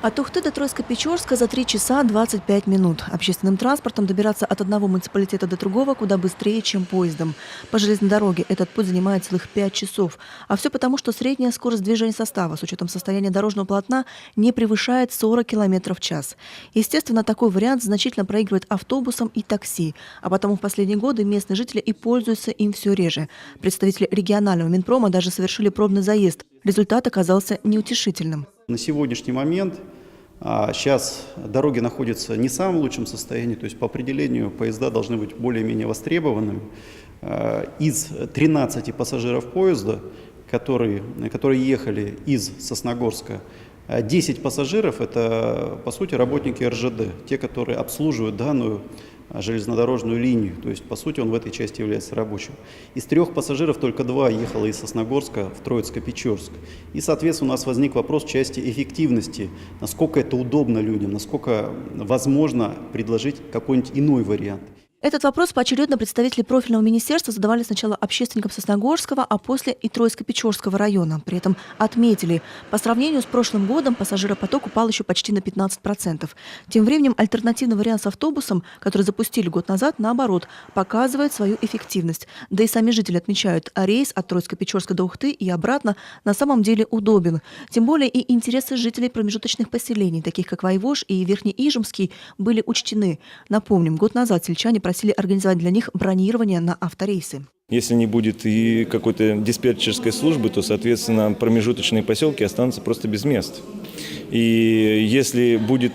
От Ухты до Тройска-Печорска за 3 часа 25 минут. Общественным транспортом добираться от одного муниципалитета до другого куда быстрее, чем поездом. По железной дороге этот путь занимает целых 5 часов. А все потому, что средняя скорость движения состава с учетом состояния дорожного полотна не превышает 40 км в час. Естественно, такой вариант значительно проигрывает автобусам и такси. А потому в последние годы местные жители и пользуются им все реже. Представители регионального Минпрома даже совершили пробный заезд. Результат оказался неутешительным. На сегодняшний момент сейчас дороги находятся не в самом лучшем состоянии, то есть по определению поезда должны быть более-менее востребованными. Из 13 пассажиров поезда, которые ехали из Сосногорска, 10 пассажиров – это, по сути, работники РЖД, те, которые обслуживают данную железнодорожную линию, то есть, по сути, он в этой части является рабочим. Из 3 пассажиров только 2 ехало из Сосногорска в Троицко-Печорск. И, соответственно, у нас возник вопрос в части эффективности, насколько это удобно людям, насколько возможно предложить какой-нибудь иной вариант. Этот вопрос поочередно представители профильного министерства задавали сначала общественникам Сосногорского, а после и Троицко-Печорского района. При этом отметили, по сравнению с прошлым годом пассажиропоток упал еще почти на 15%. Тем временем альтернативный вариант с автобусом, который запустили год назад, наоборот, показывает свою эффективность. Да и сами жители отмечают, рейс от Троицко-Печорска до Ухты и обратно на самом деле удобен. Тем более и интересы жителей промежуточных поселений, таких как Вайвож и Верхнеижемский, были учтены. Напомним, год назад сельчане просили организовать для них бронирование на авторейсы. Если не будет и какой-то диспетчерской службы, то, соответственно, промежуточные поселки останутся просто без мест. И если будет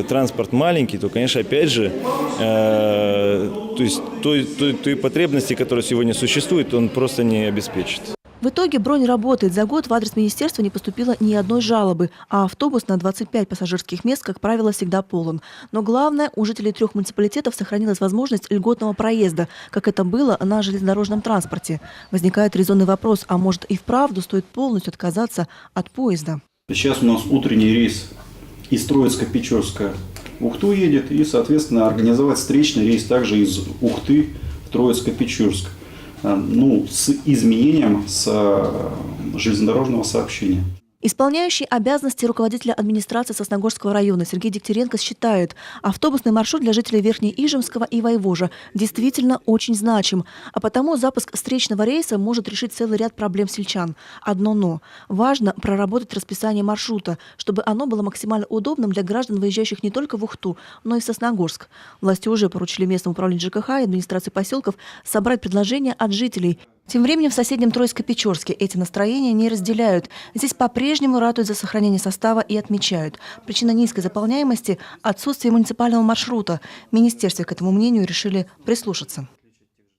транспорт маленький, то, конечно, опять же, то есть той потребности, которая сегодня существует, он просто не обеспечит. В итоге бронь работает. За год в адрес министерства не поступило ни одной жалобы, а автобус на 25 пассажирских мест, как правило, всегда полон. Но главное, у жителей 3 муниципалитетов сохранилась возможность льготного проезда, как это было на железнодорожном транспорте. Возникает резонный вопрос, а может и вправду стоит полностью отказаться от поезда? Сейчас у нас утренний рейс из Троицко-Печорска в Ухту едет, и, соответственно, организовать встречный рейс также из Ухты в Троицко-Печорск. С изменением железнодорожного сообщения. Исполняющий обязанности руководителя администрации Сосногорского района Сергей Дегтяренко считает, автобусный маршрут для жителей Верхнеижемского и Вайвожа действительно очень значим, а потому запуск встречного рейса может решить целый ряд проблем сельчан. Одно «но». Важно проработать расписание маршрута, чтобы оно было максимально удобным для граждан, выезжающих не только в Ухту, но и в Сосногорск. Власти уже поручили местному управлению ЖКХ и администрации поселков собрать предложения от жителей. Тем временем в соседнем Троицко-Печорске эти настроения не разделяют. Здесь по-прежнему ратуют за сохранение состава и отмечают. Причина низкой заполняемости – отсутствие муниципального маршрута. В министерстве к этому мнению решили прислушаться.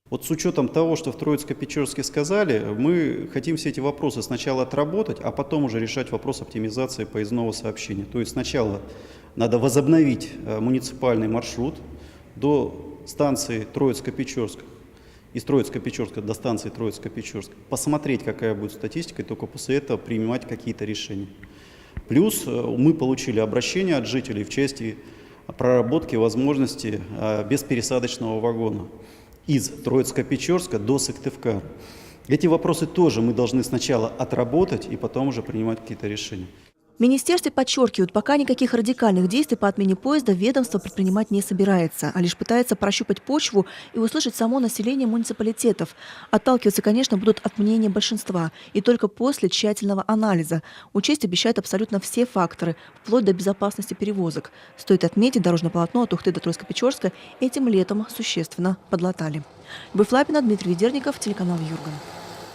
Вот с учетом того, что в Троицко-Печорске сказали, мы хотим все эти вопросы сначала отработать, а потом уже решать вопрос оптимизации поездного сообщения. То есть сначала надо возобновить муниципальный маршрут до станции Троицко-Печорск. Из Троицко-Печорска до станции Троицко-Печорск, посмотреть, какая будет статистика, и только после этого принимать какие-то решения. Плюс мы получили обращение от жителей в части проработки возможности беспересадочного вагона из Троицко-Печорска до Сыктывкара. Эти вопросы тоже мы должны сначала отработать и потом уже принимать какие-то решения. В министерстве подчеркивают, пока никаких радикальных действий по отмене поезда ведомство предпринимать не собирается, а лишь пытается прощупать почву и услышать само население муниципалитетов. Отталкиваться, конечно, будут от мнения большинства и только после тщательного анализа. Учесть обещают абсолютно все факторы, вплоть до безопасности перевозок. Стоит отметить, дорожное полотно от Ухты до Троицко-Печорска этим летом существенно подлатали. Любовь Лапина, Дмитрий Ведерников, телеканал Юрган.